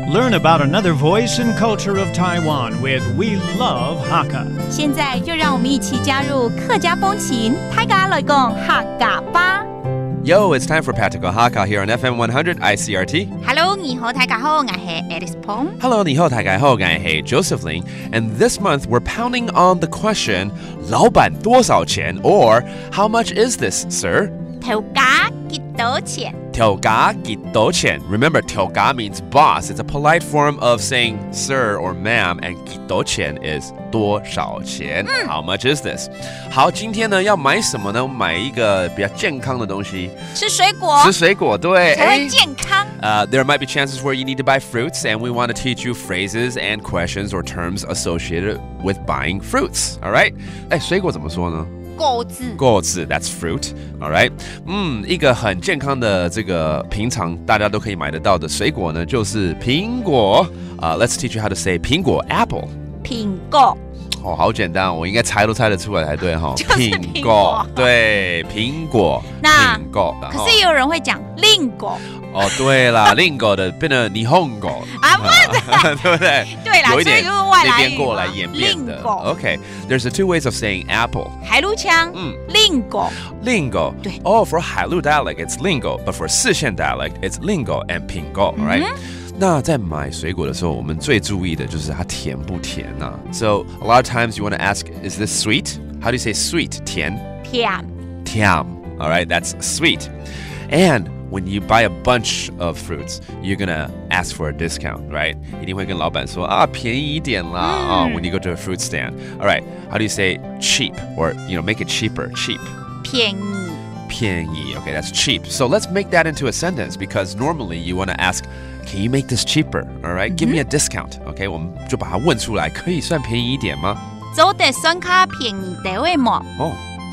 Learn about another voice and culture of Taiwan with We Love Hakka. 现在就让我们一起加入客家风情，大家来讲客家吧。Yo, it's time for Practical Hakka here on FM 100 Icrt. Hello， 你好，大家好，我是 Alice Pong. Hello, 你好，大家好，我是 Joseph Ling. And this month we're pounding on the question, 老板多少钱 or how much is this, sir? 头家几多钱？头家几多钱? Remember, 头家 means boss. It's a polite form of saying sir or ma'am, and 几多钱 is 多少钱? How much is this? 好，今天呢要买什么呢？买一个比较健康的东西。吃水果。吃水果，对。才会健康。There might be chances where you need to buy fruits, and we want to teach you phrases and questions or terms associated with buying fruits. All right? 水果怎么说呢？果子 that's fruit, all right? 一个很健康的这个平常大家都可以买得到的水果呢，就是苹果。Let's teach you how to say 苹果 apple. 苹果。好简单，我应该猜都猜得出来才对哈。就是苹果，对，苹果。那苹果，可是也有人会讲令果。对啦，令果的变成霓虹果啊，不是，对不对？对啦，有一点就是外来语那边过来演变的。Okay, there's the two ways of saying apple. 海陆腔，lingo. Lingo. 对。for 海陆 dialect it's lingo, but for 四线 dialect it's lingo and 苹果 right? 那在买水果的时候，我们最注意的就是它甜不甜啊。So a lot of times you want to ask, is this sweet? How do you say sweet? 甜。甜。All right, that's sweet. And when you buy a bunch of fruits, you're gonna ask for a discount, right? 一定会跟老板说便宜一点啦。when you go to a fruit stand. All right, how do you say cheap or make it cheaper? Cheap. 便宜. Okay, that's cheap. So let's make that into a sentence because normally you want to ask, can you make this cheaper? All right, give me a discount. Okay, 我们就把它问出来，可以算便宜一点吗？做得算卡便宜点位么？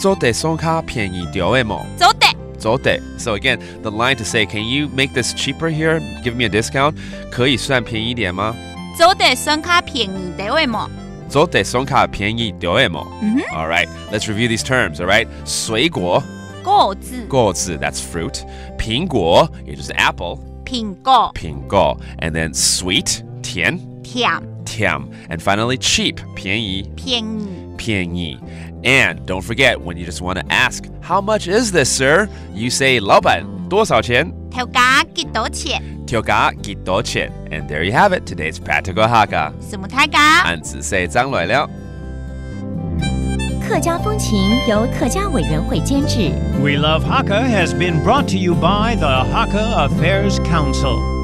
做得算卡便宜点位么？做得。So again, the line to say, can you make this cheaper here? Give me a discount. 可以算便宜一点吗？做得算卡便宜点位么？做得算卡便宜点位么？All right, let's review these terms. All right, 水果。果子 that's fruit. 苹果也就是 apple. 苹果 and then sweet 甜 and finally cheap 便宜 and don't forget when you just want to ask how much is this sir you say 老板多少钱头家几多钱 and there you have it today's practical Hakka 什么大家按子say 张来了客家风情由客家委员会监制。We Love Hakka has been brought to you by the Hakka Affairs Council.